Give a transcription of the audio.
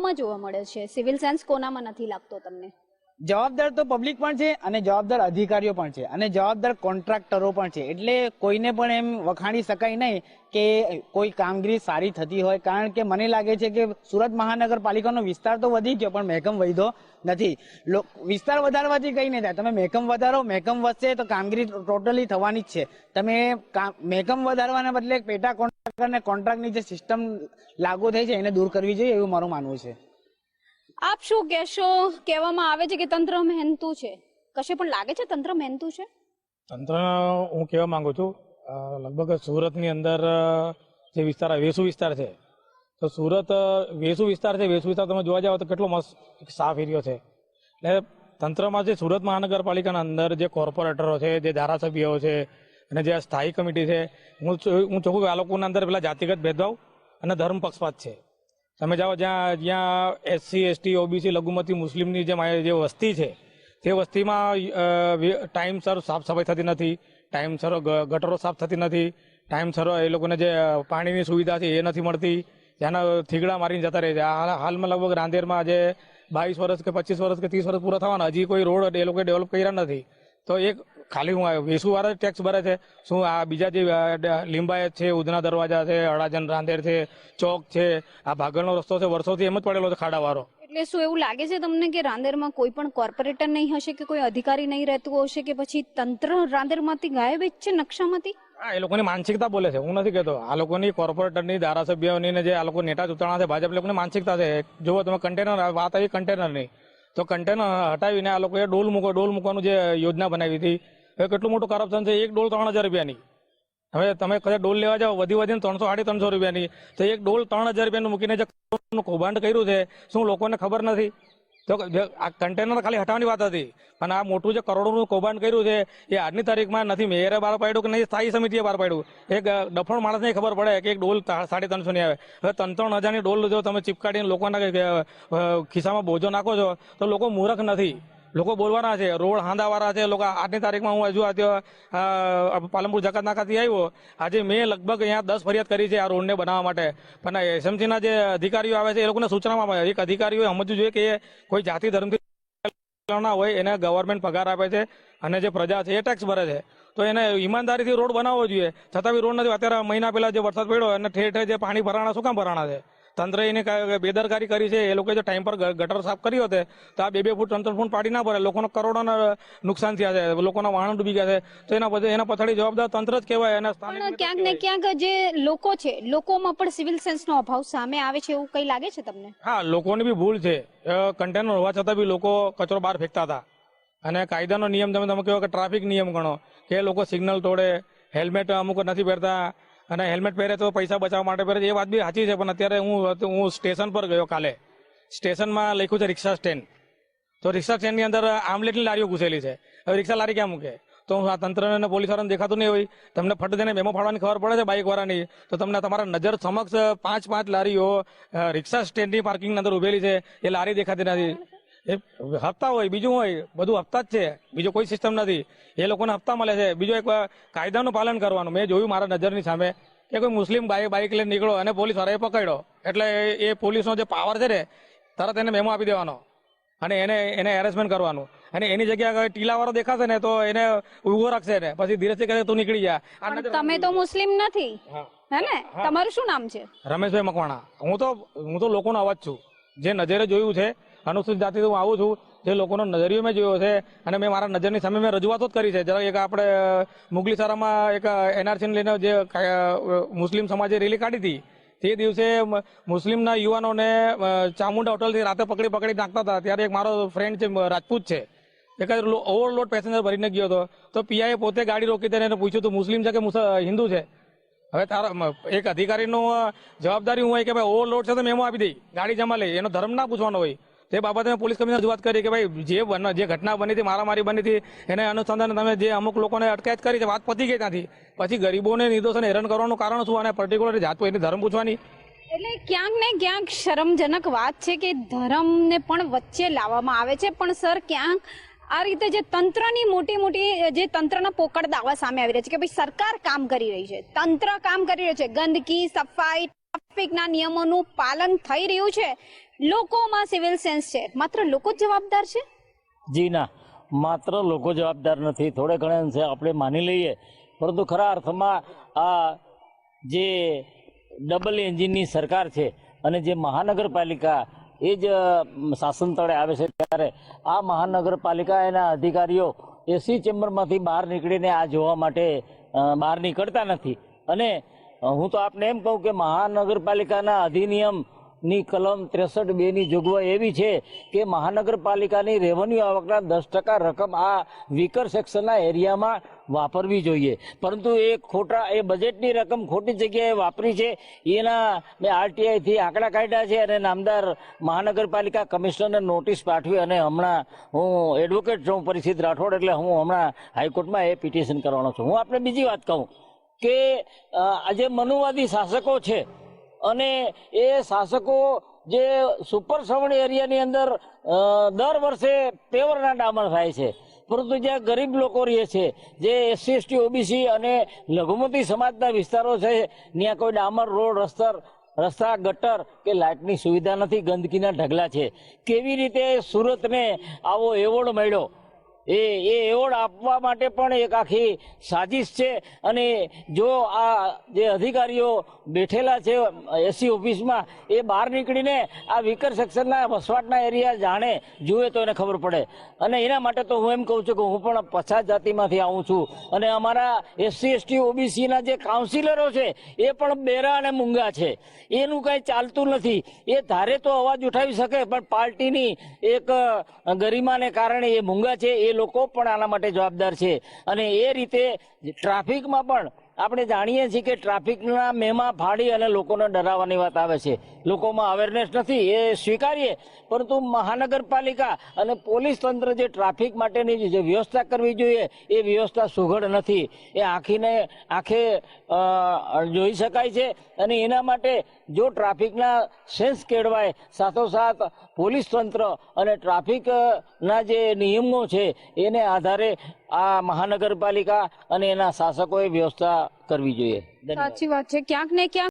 કોમાં જોવા મળે છે? સિવિલ સેન્સ કોનામાં નથી લાગતો તમને? જવાબદાર તો પબ્લિક પણ છે અને જવાબદાર અધિકારીઓ પણ છે અને જવાબદાર કોન્ટ્રાક્ટરો પણ છે. એટલે કોઈને પણ એમ વખાણી શકાય નહીં કે કોઈ કામગીરી સારી થતી હોય, કારણ કે મને લાગે છે કે સુરત મહાનગરપાલિકાનો વિસ્તાર તો વધી ગયો પણ મહેકમ વધ્યો નથી. વિસ્તાર વધારવાથી કઈ નહીં થાય. તમે મહેકમ વધારો, મહેકમ વધશે તો કામગીરી ટોટલી થવાની જ છે. તમે મહેકમ વધારવાના બદલે પેટા કોન્ટ્રાક્ટર અને કોન્ટ્રાક્ટની જે સિસ્ટમ લાગુ થઈ છે એને દૂર કરવી જોઈએ એવું મારું માનવું છે. આપ શું કહેશો? કહેવામાં આવે છે કે તંત્ર મહેનતું છે, કશે પણ લાગે છે તંત્ર મહેનતું છે? તંત્ર હું કહેવા માંગુ છું, લગભગ સુરતની અંદર જે વિસ્તાર વેસુ વિસ્તાર છે, તો સુરત વેસુ વિસ્તાર છે, વેસુ વિસ્તાર તમે જોવા જાવ તો કેટલો મસ્ત સાફ એરિયો છે. એટલે તંત્રમાં જે સુરત મહાનગરપાલિકાના અંદર જે કોર્પોરેટરો છે, જે ધારાસભ્યો છે અને જે સ્થાયી કમિટી છે, હું ચોખ્ખું આ લોકોના અંદર પેલા જાતિગત ભેદભાવ અને ધર્મ પક્ષપાત છે. તમે જાઓ જ્યાં SC ST OBC લઘુમતી મુસ્લિમની જે વસ્તી છે તે વસ્તીમાં ટાઈમસર સાફ સફાઈ થતી નથી, ટાઈમસર ગટરો સાફ થતી નથી, ટાઈમસર એ લોકોને જે પાણીની સુવિધા છે એ નથી મળતી, ત્યાંના થીગડા મારીને જતા રહે છે. હાલમાં લગભગ રાંદેરમાં આજે 22 વર્ષ કે 25 વર્ષ કે 30 વર્ષ પૂરા થવાના, હજી કોઈ રોડ એ લોકોએ ડેવલપ કર્યા નથી. તો એક ખાલી હું વેસુવાળા ટેક્સ ભરે છે, શું આ બીજા જે લિંબાયત છે, ઉધના દરવાજા છે, અડાજણ રાંદેર છે, ચોક છે, આ ભાગળનો રસ્તો છે, વર્ષોથી એમ જ પડેલો છે ખાડાવાળો. એટલે શું એવું લાગે છે તમને કે રાંદેરમાં કોઈ પણ કોર્પોરેટર નહીં હશે કે કોઈ અધિકારી નહીં રહેતું હશે કે પછી તંત્ર રાંદેરમાંથી ગાયબ જ છે નકશામાંથી? હા, એ લોકોની માનસિકતા બોલે છે, હું નથી કહેતો. આ લોકોની કોર્પોરેટરની, ધારાસભ્યોની ને જે આ લોકો નેતા ચૂંટણા છે ભાજપ, લોકોની માનસિકતા છે. જુઓ તમે કન્ટેનર, વાત આવી કન્ટેનરની, તો કન્ટેનર હટાવીને આ લોકોએ ડોલ મૂકવાનું જે યોજના બનાવી હતી, હવે કેટલું મોટું કરપ્શન છે. એક ડોલ 3000 રૂપિયાની. હવે તમે કદાચ ડોલ લેવા જાઓ વધીને 300-350 રૂપિયાની, તો એક ડોલ 3000 રૂપિયાનું મૂકીને જે કૌભાંડ કર્યું છે, શું લોકોને ખબર નથી? તો આ કન્ટેનર ખાલી હટાવવાની વાત હતી, પણ આ મોટું જે કરોડોનું કૌભાંડ કર્યું છે એ આજની તારીખમાં નથી મેયરે બહાર પાડ્યું કે નહીં સ્થાયી સમિતિએ બહાર પાડ્યું. એક ડફણ માણસને ખબર પડે કે એક ડોલ 350 ની આવે. હવે 3,000 ની ડોલ જો તમે ચીપકાડીને લોકોના ખિસ્સામાં બોજો નાખો છો તો લોકો મૂર્ખ નથી, લોકો બોલવાના છે, રોડ હાંદાવાળા છે લોકો. આજની તારીખમાં હું હજુ પાલનપુર જકાત નાકાથી આવ્યો, આજે મેં લગભગ અહીંયા 10 ફરિયાદ કરી છે આ રોડને બનાવવા માટે, પણ SMCના જે અધિકારીઓ આવે છે એ લોકોને સૂચનામાં આવે. એક અધિકારીઓએ સમજવું જોઈએ કે કોઈ જાતિ ધર્મથી ના હોય, એને ગવર્મેન્ટ પગાર આપે છે અને જે પ્રજા છે એ ટેક્સ ભરે છે, તો એને ઈમાનદારીથી રોડ બનાવવો જોઈએ. છતાં બી રોડ નથી. અત્યારે મહિના પહેલા જે વરસાદ પડ્યો અને ઠેર ઠેર જે પાણી ભરાણા, શું કામ ભરાણા છે? તંત્રએ એને બેદરકારી કરી છે. એ લોકો જો ટાઈમ પર ગટર સાફ કર્યો હોત તો આ 2-2 ફૂટ 3-3 ફૂટ પાડી ના ભરે. લોકોનો કરોડોના નુકસાન થયા છે, લોકોના વાહન ડૂબી ગયા છે. તો એના પછાડી જવાબદાર તંત્ર જ કહેવાય. પણ ક્યાંક ને ક્યાંક જે લોકો છે, લોકોમાં પણ સિવિલ સેન્સનો અભાવ સામે આવે છે એવું કઈ લાગે છે તમને? હા, લોકોની બી ભૂલ છે. કન્ટેનર હોવા છતાં બી લોકો કચરો બહાર ફેંકતા હતા. અને કાયદાનો નિયમ તમે કહો કે ટ્રાફિક નિયમ ગણો કે લોકો સિગ્નલ તોડે, હેલ્મેટ અમુક નથી પહેરતા, અને હેલ્મેટ પહેરે તો પૈસા બચાવવા માટે પહેરે છે, એ વાત બી સાચી છે. પણ અત્યારે હું સ્ટેશન પર ગયો કાલે, સ્ટેશનમાં લખ્યું છે રિક્ષા સ્ટેન્ડ, તો રિક્ષા સ્ટેન્ડની અંદર આમલેટની લારીઓ ઘૂસેલી છે. હવે રિક્ષા લારી ક્યાં મૂકે? તો આ તંત્ર અને પોલીસ વાળાને દેખાતું નહીં હોય. તમને ફટ દઈને મેમો ફાડવાની ખબર પડે છે બાઇક વાળાની, તો તમને તમારા નજર સમક્ષ 5-5 લારીઓ રિક્ષા સ્ટેન્ડની પાર્કિંગની અંદર ઉભેલી છે, એ લારી દેખાતી નથી. એ હપ્તા હોય, બીજું હોય, બધું હપ્તા જ છે, બીજો કોઈ સિસ્ટમ નથી. એ લોકોને હપ્તા મળે છે. બીજો એક કાયદાનું પાલન કરવાનું. મેં જોયું મારા નજરની સામે કે કોઈ મુસ્લિમ બાઇક લઈને નીકળો અને પોલીસ વાળાએ પકડ્યો, એટલે એ પોલીસનો જે પાવર છે ને, તરત એને મેમો આપી દેવાનો અને એને હેરેસમેન્ટ કરવાનું. અને એની જગ્યાએ ટીલાવાળો દેખાશે ને તો એને ઉભો રાખશે ને પછી ધીરેથી કહે તું નીકળી જા. તમે તો મુસ્લિમ નથી હે ને? તમારું શું નામ છે? રમેશભાઈ મકવાણા. હું તો લોકોનો અવાજ છું. જે નજરે જોયું છે અનુસૂચિત જાતિથી હું આવું છું, જે લોકોનો નજરિયો મેં જોયો છે અને મેં મારા નજરની સામે મેં રજૂઆતો જ કરી છે. જરા એક આપણે મુગલીસરામાં એક NRCને લઈને જે મુસ્લિમ સમાજે રેલી કાઢી હતી, તે દિવસે મુસ્લિમના યુવાનોને ચામુંડા હોટલથી રાતે પકડી નાખતા હતા. ત્યારે એક મારો ફ્રેન્ડ છે રાજપૂત છે, એક ઓવરલોડ પેસેન્જર ભરીને ગયો હતો, તો PI પોતે ગાડી રોકી દઈને એને પૂછ્યું તું મુસ્લિમ છે કે હિન્દુ છે? હવે તારા એક અધિકારીનો જવાબદારી હોય કે ભાઈ ઓવરલોડ છે તો મેમો આપી દે, ગાડી જમા લે, એનો ધર્મ ના પૂછવાનો હોય. તે બાબતે મેં પોલીસ કમિશનર રજૂઆત કરી કે ભાઈ જે ઘટના બની હતી, મારામારી બની હતી, એને અનુસંધાને તમે જે અમુક લોકોને અટકાયત કરી છે, વાત પતી ગઈ ત્યાંથી. પછી ગરીબોને નિર્દોષોને હેરાન કરવાનું કારણ શું? અને પર્ટિક્યુલર જાત એની ધર્મ પૂછવાની. એટલે ક્યાંક ને ક્યાંક શરમજનક વાત છે કે ધર્મને પણ વચ્ચે લાવવામાં આવે છે. પણ સર, ક્યાંક આ રીતે જે તંત્રની મોટી જે તંત્રના પોકળ દાવા સામે આવી રહ્યા છે કે ભાઈ સરકાર કામ કરી રહી છે, તંત્ર કામ કરી રહ્યું છે, ગંદકી, સફાઈ, ટ્રાફિકના નિયમોનું પાલન થઈ રહ્યું છે, લોકોમાં સિવિલ સેન્સ છે, માત્ર લોકો જ જવાબદાર છે? જી ના, માત્ર લોકો જવાબદાર નથી, થોડે ઘણા અંશે આપણે માની લઈએ, પરંતુ ખરા અર્થમાં આ જે ડબલ એન્જિનની સરકાર છે અને જે મહાનગરપાલિકા એ જ શાસન તળે આવે છે, ત્યારે આ મહાનગરપાલિકા એના અધિકારીઓ એસી ચેમ્બરમાંથી બહાર નીકળીને આ જોવા માટે બહાર નીકળતા નથી. અને હું તો આપને એમ કહું કે મહાનગરપાલિકાના અધિનિયમની કલમ 63(2) ની જોગવાઈ એવી છે કે મહાનગરપાલિકાની રેવન્યુ આવકના 10% રકમ આ વીકર સેક્શનના એરિયામાં વાપરવી જોઈએ, પરંતુ એ બજેટની રકમ ખોટી જગ્યાએ વાપરી છે. એના મેં આરટીઆઈથી આંકડા કાઢ્યા છે અને નામદાર મહાનગરપાલિકા કમિશનરને નોટિસ પાઠવી અને હમણાં હું એડવોકેટ છું પરિસ્થિત રાઠોડ, એટલે હું હમણાં હાઈકોર્ટમાં એ પિટિશન કરવાનો છું. હું આપણે બીજી વાત કહું કે આજે મનુવાદી શાસકો છે અને એ શાસકો જે સુપર સવર્ણ એરિયાની અંદર દર વર્ષે પેવરના ડામર થાય છે, પરંતુ જ્યાં ગરીબ લોકો રહે છે, જે એસસી એસટી ઓબીસી અને લઘુમતી સમાજના વિસ્તારો છે, ત્યાં કોઈ ડામર રોડ રસ્તા ગટર કે લાઇટની સુવિધા નથી, ગંદકીના ઢગલા છે. કેવી રીતે સુરતને આવો એવોર્ડ મળ્યો? એ એવોર્ડ આપવા માટે પણ એક આખી સાજિશ છે. અને જો આ જે અધિકારીઓ બેઠેલા છે એસી ઓફિસમાં, એ બહાર નીકળીને આ વીકર સેક્શનના વસવાટના એરિયા જાણે, જુએ તો એને ખબર પડે. અને એના માટે તો હું એમ કહું છું કે હું પણ પછાત જાતિમાંથી આવું છું અને અમારા એસસી એસટી ઓબીસીના જે કાઉન્સિલરો છે એ પણ બેરા અને મૂંગા છે. એનું કાંઈ ચાલતું નથી. એ ધારે તો અવાજ ઉઠાવી શકે, પણ પાર્ટીની એક ગરિમાને કારણે એ મૂંગા છે. એ લોકો પણ આના માટે જવાબદાર છે. અને એ રીતે ટ્રાફિકમાં પણ આપણે જાણીએ છીએ કે ટ્રાફિકના મેમાં ફાડી અને લોકોને ડરાવવાની વાત આવે છે. લોકોમાં અવેરનેસ નથી, એ સ્વીકારીએ, પરંતુ મહાનગરપાલિકા અને પોલીસ તંત્ર જે ટ્રાફિક માટેની જે વ્યવસ્થા કરવી જોઈએ એ વ્યવસ્થા સુઘડ નથી. એ આંખે જોઈ શકાય છે. અને એના માટે જો ટ્રાફિકના સેન્સ કેળવાય, સાથોસાથ પોલીસ તંત્ર અને ટ્રાફિકના જે નિયમો છે એને આધારે આ મહાનગરપાલિકા અને એના શાસકોએ વ્યવસ્થા કરવી જોઈએ. સાચી વાત છે. ક્યાંક ને ક્યાંક